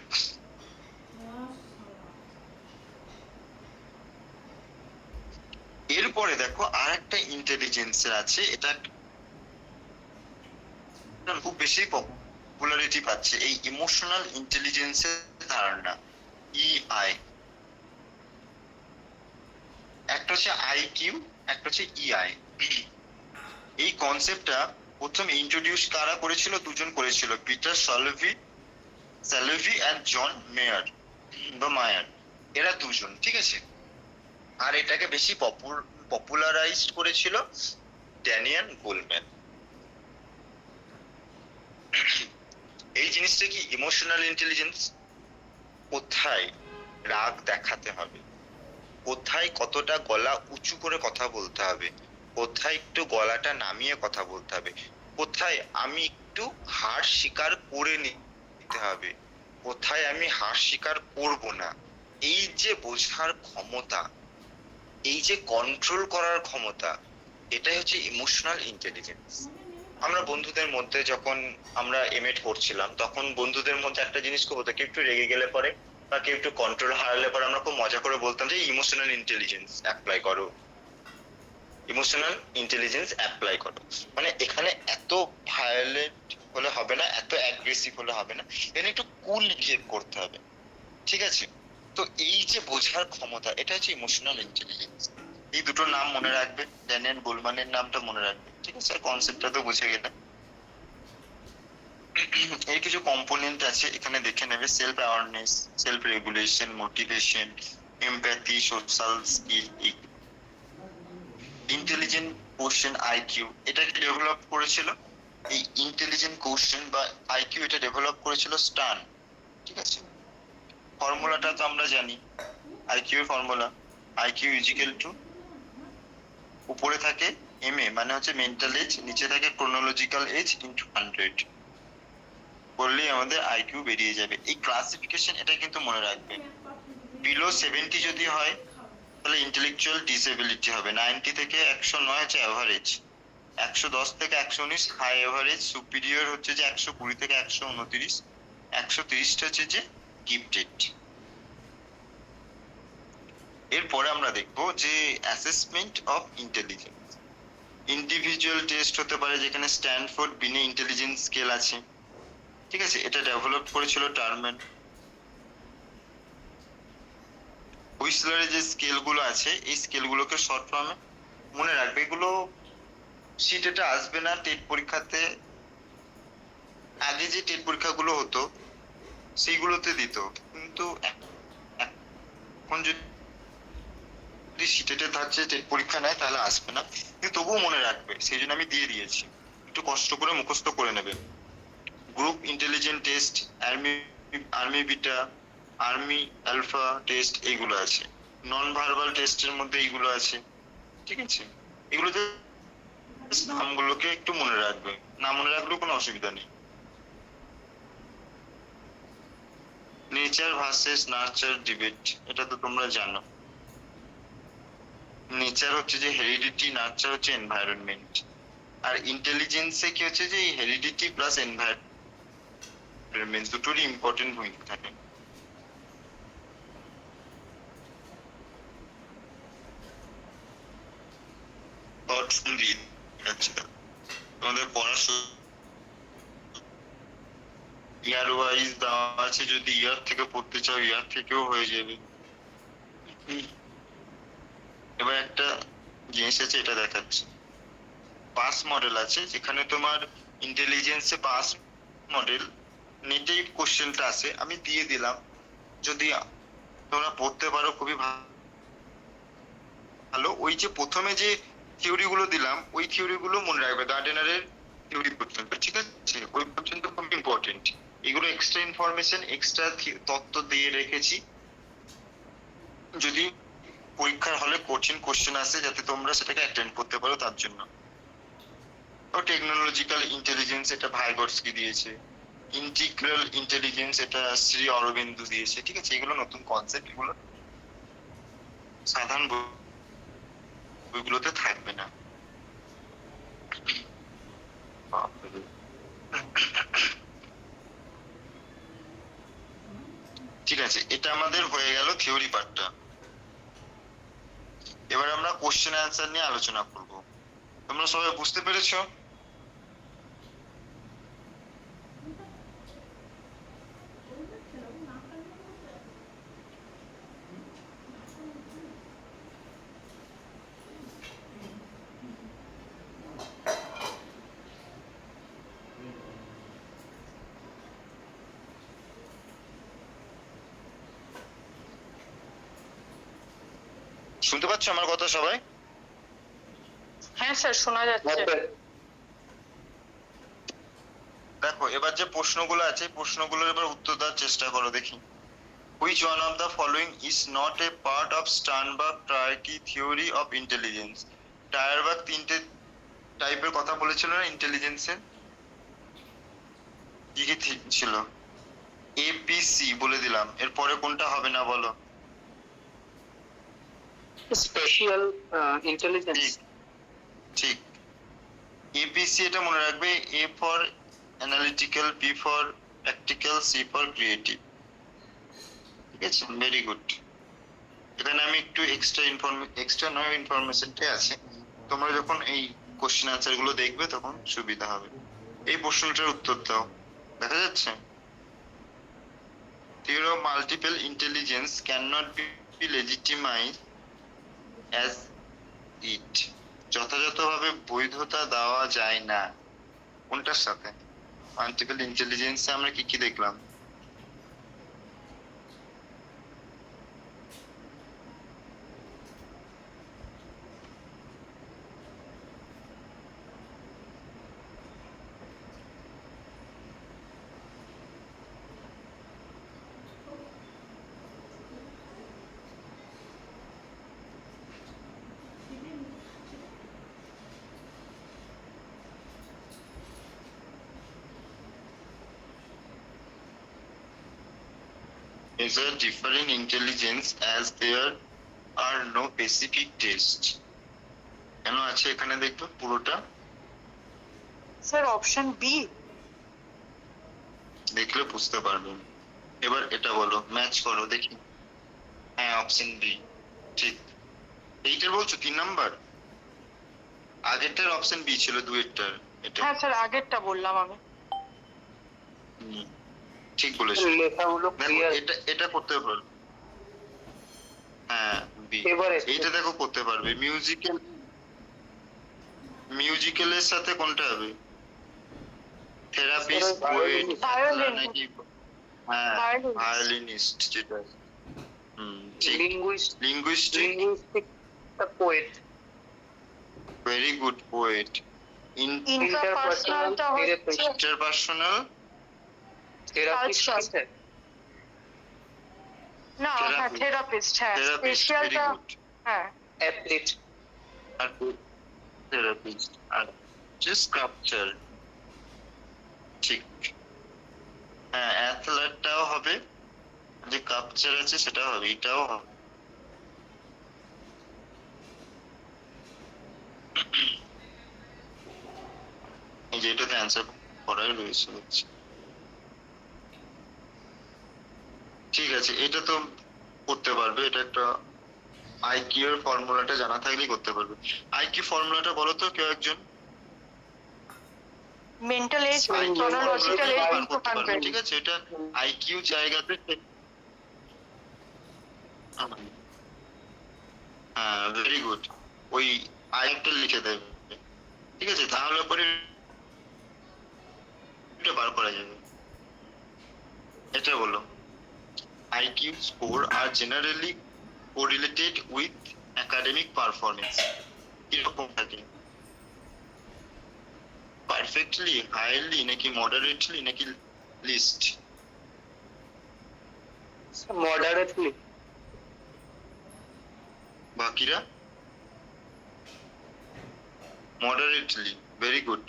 A: এরপরে দেখো আর একটা ইন্টেলিজেন্স আছে, এটা খুব বেশি পপুলারিটি পাচ্ছে, এই ইমোশনাল ইন্টেলিজেন্সের ধারণা, ইআই। একটা হচ্ছে আইকিউ, একটা হচ্ছে ইআই। এই কনসেপ্টটা প্রথম ইন্ট্রোডিউস কারা করেছিল? দুজন করেছিল, পিটার স্যালভি এন্ড জন মেয়ার বা মায়ার, এরা দুজন, ঠিক আছে। আর এটাকে বেশি পপুলারাইজ করেছিল ড্যানিয়েল গোলম্যান। এই জিনিসটা কি ইমোশনাল ইন্টেলিজেন্স, কোথায় রাগ দেখাতে হবে, কোথায় কতটা গলা উঁচু করে কথা বলতে হবে, কোথায় একটু গলাটা নামিয়ে কথা বলতে হবে, কোথায় আমি একটু হার স্বীকার করে নিতে হবে, কোথায় আমি হার স্বীকার করব না। এই যে বোঝার ক্ষমতা, এই যে কন্ট্রোল করার ক্ষমতা, এটাই হচ্ছে ইমোশনাল ইন্টেলিজেন্স। আমরা বন্ধুদের মধ্যে যখন আমরা এমএড করছিলাম, তখন বন্ধুদের মধ্যে একটা জিনিস খুব হতো, কেউ একটু রেগে গেলে পরে বা কেউ একটু কন্ট্রোল হারালে পরে আমরা খুব মজা করে বলতাম যে ইমোশনাল ইন্টেলিজেন্স অ্যাপ্লাই করো, ইমোশনাল ইন্টেলিজেন্স অ্যাপ্লাই করো। মানে এখানে এত ভায়োলেন্ট হলে হবে না, এত অ্যাগ্রেসিভ হলে হবে না, এখানে একটু কুল বিহেভ করতে হবে, ঠিক আছে। তো এই যে বোঝার ক্ষমতা, এটা হচ্ছে ইমোশনাল ইন্টেলিজেন্স। এই দুটো নাম মনে রাখবে, ড্যানিয়েল গোলম্যানের নামটা মনে রাখবে, ঠিক আছে। আর কনসেপ্টটা তো বুঝে গেলে। এর কিছু কম্পোনেন্ট আছে এখানে দেখে নেবে, self awareness, self regulation, motivation, empathy, social skill. Intelligent question IQ, এটাকে ডেভেলপ করেছিল, এই ইন্টেলিজেন্ট কোশ্চেন বা আইকিউ এটা ডেভেলপ করেছিল স্টান, ঠিক আছে। ফর্মুলাটা তো আমরা জানি, আইকিউ এর ফর্মুলা, আইকিউ ইজিক্যাল টু, উপরে থাকে এমএ মানে হচ্ছে মেন্টাল এজ, নিচে থাকে ক্রোনোলজিক্যাল এজ ইনটু 100, করলেই আমাদের আইকিউ বেরিয়ে যাবে। এই ক্লাসিফিকেশন এটা কিন্তু মনে রাখবে, বিলো 70 যদি হয় তাহলে ইন্টেলেকচুয়াল ডিসেবিলিটি হবে, 90 থেকে 109 হচ্ছে অ্যাভারেজ, 110 থেকে 119 হাই অ্যাভারেজ, সুপিরিয়র হচ্ছে যে 120 থেকে 129, 130টা হচ্ছে যে গিফটেড। এরপরে আমরা দেখবো যে assessment of intelligence. Individual test হতে পারে, যেখানে স্ট্যানফোর্ড বিনে ইন্টেলিজেন্স স্কেল আছে, ঠিক আছে। এটা ডেভেলপ করেছিল টার্ম্যান। হুইসলারের যে স্কেল গুলো আছে, এই স্কেল গুলোকে শর্ট ফর্মে মনে রাখবে, এগুলো সিটেটা আসবে না টেট পরীক্ষাতে। আগে যে টেট পরীক্ষাগুলো হতো সেইগুলোতে দিত, কিন্তু এখন যদি সিটেটে থাকছে টেট পরীক্ষা নেয় তাহলে আসবে না, কিন্তু তবুও মনে রাখবে, সেই জন্য আমি দিয়ে দিয়েছি, একটু কষ্ট করে মুখস্থ করে নেবে। Group intelligent test, army beta, army alpha test, এইগুলো আছে। নন ভার্বাল টেস্টের মধ্যে এইগুলো আছে, ঠিক আছে। এগুলোতে নামগুলোকে একটু মনে রাখবে, না মনে রাখলেও কোনো অসুবিধা নেই। নেচার ভার্সেস নার্চার ডিবেট, এটা তো তোমরা জানো। নেচার হচ্ছে যে হেরিডিটি, নার্চার হচ্ছে এনভায়রনমেন্ট। আর ইন্টেলিজেন্সে কি হচ্ছে যে হেরিডিটি প্লাস এনভায়রনমেন্ট দুটোরই ইম্পর্টেন্ট ভূমিকা থাকে। তোমাদের পড়াশোনা ইয়ার ওয়াইজ দেওয়া আছে, যদি ইয়ার থেকে পড়তে চাও ইয়ার থেকেও হয়ে যাবে। এবার একটা জিনিস আছে, এটা দেখাচ্ছি। পাস মডেল আছে, যেখানে তোমার ইন্টেলিজেন্সে পাস মডেল নেটেই কোশ্চেনটা আছে, আমি দিয়ে দিলাম। যদি তোমরা পড়তে পারো খুবই ভালো। ওই যে প্রথমে যে থিওরি গুলো দিলাম, ওই থিওরি গুলো মনে রাখবে, গার্ডেনারের থিওরি পর্যন্ত, ঠিক আছে? ওই পর্যন্ত খুব ইম্পর্টেন্ট। এগুলো এক্সট্রা ইনফরমেশন, এক্সট্রা তথ্য দিয়ে রেখেছি, যদি পরীক্ষার হলে কঠিন কোশ্চেন আসে যাতে তোমরা সেটাকে অ্যাটেন্ড করতে পারো, তার জন্য। টেকনোলজিক্যাল ইন্টেলিজেন্স, এটা ভাইগটস্কি দিয়েছে। ইন্টিগ্রাল ইন্টেলিজেন্স, এটা শ্রী অরবিন্দু দিয়েছে, ঠিক আছে? এগুলো নতুন কনসেপ্ট, এগুলো সাধারণ বইগুলোতে থাকবে না। ঠিক আছে, এটা আমাদের হয়ে গেল থিওরি পার্টটা। এবার আমরা কোশ্চেন অ্যান্সার নিয়ে আলোচনা করব। তোমরা সবাই বুঝতে পেরেছো? শুনতে পাচ্ছ আমার কথা সবাই?
B: হ্যাঁ স্যার, শোনা যাচ্ছে।
A: দেখো, এবার যে প্রশ্নগুলো আছে, প্রশ্নগুলোর এবার উত্তর দেওয়ার চেষ্টা করো, দেখি। Which one of the following is not a part of Sternberg-Tarski theory of intelligence? টায়ারবার্গ তিনটে টাইপের কথা বলেছিল না ইন্টেলিজেন্সের? কি কি ঠিক ছিল? এপিসি বলে দিলাম, এরপরে কোনটা হবে না বলো?
D: Special intelligence.
A: ঠিক। এপিসি, এটা মনে রাখবে। A for analytical, B for practical, C for creative. ঠিক আছে, ভেরি গুড। এখানে আমি একটু এক্সট্রা নয় ইনফরমেশনটাই আছে। তোমরা যখন এই কোশ্চেন আনসার গুলো দেখবে তখন সুবিধা হবে। এই প্রশ্নটার উত্তর দাও, দেখা যাচ্ছে? Theory of multiple intelligence cannot be legitimized as it. যথাযথভাবে বৈধতা দেওয়া যায় না। কোনটার সাথে? মাল্টিপল ইন্টেলিজেন্সে আমরা কি কি দেখলাম? Measure differing intelligence as there are no specific tests. কেন আছে এখানে দেখবে পুরোটা?
B: Sir option B.
A: দেখলে বুঝতে পারবে। এবার এটা বলো, ম্যাচ করো দেখি। হ্যাঁ, অপশন বি ঠিক। এইটার বলছো 3 নাম্বার? আগেরটার অপশন বি ছিল, দুইটার এটা।
B: হ্যাঁ স্যার, আগেরটা বললাম আমি।
A: ঠিক বলেছো।
D: লেখাগুলো
A: দেখো,
D: ক্লিয়ার।
A: এটা করতে পারবে। হ্যাঁ, বি। এইটা দেখো করতে পারবে। মিউজিক্যালের সাথে কোনটা হবে? থেরাপিস্ট, পোয়েট, নাকি? হ্যাঁ, ভায়োলিনিস্ট, যেটা। ঠিক। Linguistic,
D: poet.
A: Very good, poet.
B: ইন্টারপার্সোনালটা হচ্ছে
A: ইন্টারপার্সোনাল
B: কালচার। না, হ্যাঁ থেরাপিস্ট, হ্যাঁ স্পেশালটা, হ্যাঁ
D: অ্যাথলিট
A: আর থেরাপিস্ট আর স্কাল্পচার। ঠিক। হ্যাঁ, অ্যাথলেটটাও হবে, যে কাপচার আছে সেটাও হবে, এটাও হবে। এই যে এটাতে অ্যান্সার করাই রয়েছে হচ্ছে। ঠিক আছে, এটা তো করতে পারবে। এটা একটা আইকিউ এর ফর্মুলাটা জানা থাকলেই করতে পারবে। আইকিউ ফর্মুলাটা বলো তো কেউ একজন।
B: Mental age, chronological age into 100।
A: ঠিক আছে, এটা আইকিউ জায়গাতে হ্যাঁ, ভেরি গুড। ওই আইটা লিখে দেবে, ঠিক আছে? তাহলে পরে এটা বার করা যাবে। এটা বলো, IQ score are generally correlated with academic performance. কিরকম থাকে? পারফেক্টলি, হাইলি, নাকি মডারেটলি, নাকি লিস্ট?
D: Moderately.
A: বাকিরা? Moderately, very good.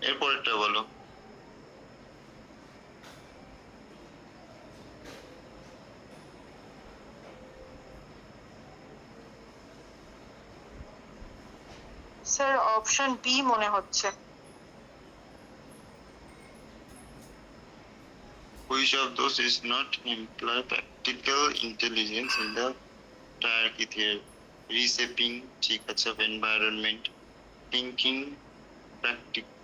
A: এরপরেরটা বলো।
B: স্যার অপশন বি মনে হচ্ছে।
A: Which of those is not imply practical intelligence in the hierarchy theory? Reshaping, ঠিক আছে, of environment, thinking, practical.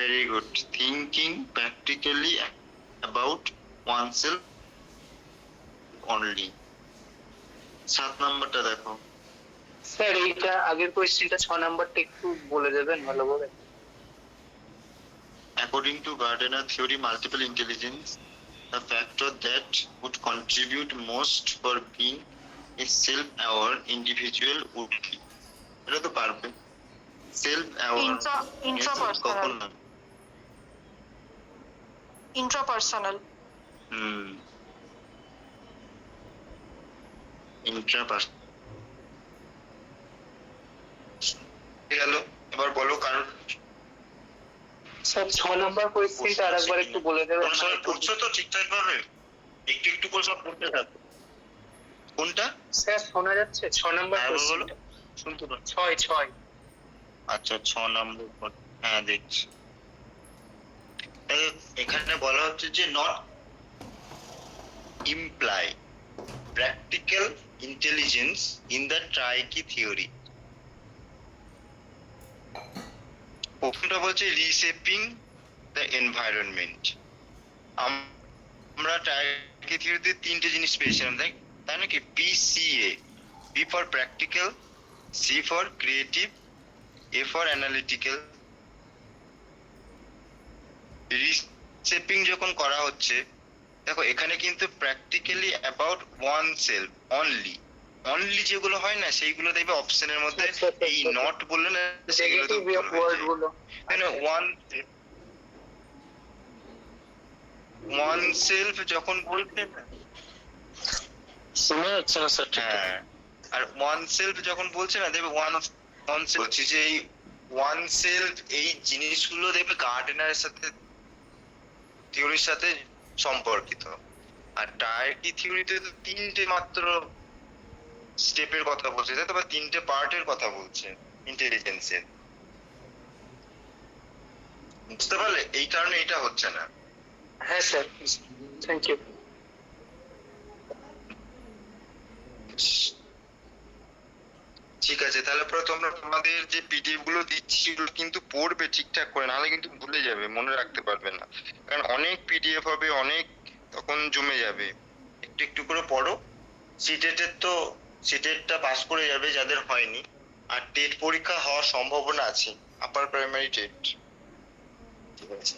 A: Very good. Thinking practically about oneself only. 7 নাম্বারটা দেখো।
D: Sir এইটা আগের কোয়েশ্চেনটা 6 নাম্বারটা একটু বলে দেবেন ভালো করে।
A: According to Gardner theory, multiple intelligence, the factor that would contribute most for being a self-aware individual would be. এটা তো পারবে। Self-aware কখন না?
B: ইন্ট্রাপার্সোনাল।
A: ইন্ট্রাপার্সোনাল। গেল, এবার বলো কারণ।
D: স্যার 6 নাম্বার কোয়েশ্চেনটা আরেকবার একটু বলে দেবেন।
A: তোমরা সবাই পড়ছো তো ঠিকঠাক ভাবে? একটু একটু করে সব পড়তে থাকো। কোনটা?
D: স্যার শোনা যাচ্ছে? 6 নাম্বার
A: হ্যাঁ, বলো।
D: কোয়েশ্চেনটা
A: শুনতে পাচ্ছি।
D: 6।
A: আচ্ছা, 6 নম্বর। হ্যাঁ, দেখছি। এখানে বলা হচ্ছে যে not imply practical intelligence in the triarchic theory. প্রথমটা বলছে রিশেপিং দ্য এনভায়রনমেন্ট। আমরা ট্রাইকি থিওরিতে 3টে জিনিস পেয়েছিলাম, তাই নাকি? PCA, P for practical, C for creative, A for analytical. Reshaping যখন করা হচ্ছে, দেখো এখানে কিন্তু practically about one self only যেগুলো হয় না, সেইগুলো দেখবে অপশনের মধ্যে এই নট বললে না, সেগুলো তো
D: ওয়ার্ড গুলো
A: ওয়ান সেলফ যখন বলছে না,
D: শোনা যাচ্ছে না স্যার?
A: হ্যাঁ, আর ওয়ান সেলফ যখন বলছে না, দেখবে ওয়ান সেলফ বলছি যে এই ওয়ান সেলফ এই জিনিসগুলো দেখবে গার্ডেনারের সাথে থিওরির সাথে সম্পর্কিত। আর টায়ারকি থিওরিতে তো 3টে মাত্র স্টেপের কথা বলছে, তাই তো? বা 3টে পার্টের কথা বলছে ইন্টেলিজেন্সের। বুঝতে পারলে? এই কারণে এটা হচ্ছে না।
D: হ্যাঁ স্যার, থ্যাংক ইউ।
A: ঠিক আছে, তাহলে পরে তোমরা তোমাদের যে পিডিএফ গুলো দিচ্ছি সেগুলো কিন্তু পড়বে ঠিকঠাক করে, নাহলে কিন্তু ভুলে যাবে, মনে রাখতে পারবে না। কারণ অনেক পিডিএফ হবে, অনেক তখন জমে যাবে। একটু একটু করে পড়ো। সিটেটটা পাস করে যাবে যাদের হয়নি, আর টেট পরীক্ষা হওয়ার সম্ভাবনা আছে, আপার প্রাইমারি টেট। ঠিক আছে।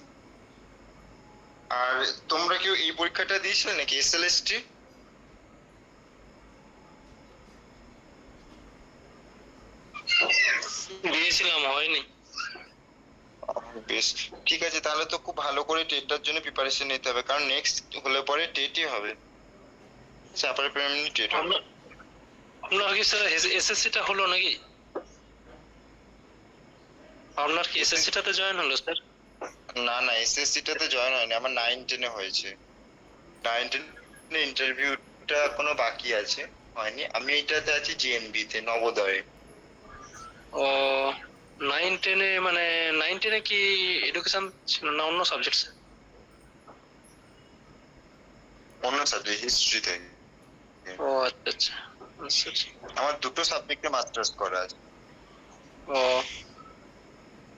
A: আর তোমরা কেউ এই পরীক্ষাটা দিয়েছিলে নাকি, SLST?
D: দিয়েছিলাম, হয়নি।
A: বেশ, ঠিক আছে, তাহলে তো খুব ভালো করে টেটটার জন্য প্রিপারেশন নিতে হবে, কারণ নেক্সট হলে পরে টেটই হবে, আপার প্রাইমারি টেট হবে।
E: আপনার কি স্যার এসএসসিটা হলো নাকি? আপনার কি এসএসসিটাতে জয়েন হলো স্যার?
A: না না, SSC-টাতে জয়েন হয়নি, আমার 9-10-এ হয়েছে। 9-10-এ ইন্টারভিউটা এখনো বাকি আছে, হয়নি। আমি এইটাতে আছি JNB-তে, নবোদয়ে।
E: ও 9-10-এ, মানে 9-10-এ কি এডুকেশন ছিল না অন্য সাবজেক্ট?
A: অন্য সাবজেক্ট, হিস্ট্রিতে।
E: ও আচ্ছা আচ্ছা। আচ্ছা আচ্ছা।
A: আমার দুটো সাবজেক্টে মাস্টার্স করা আছে,
E: ও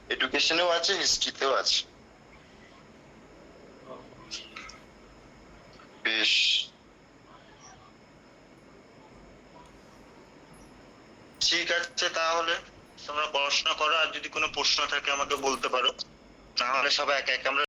A: এডুকেশনেও আছে, হিস্ট্রিতেও আছে। বেশ, ঠিক আছে, তাহলে তোমরা পড়াশোনা করো, আর যদি কোনো প্রশ্ন থাকে আমাকে বলতে পারো, না হলে সবাই একা একা আমরা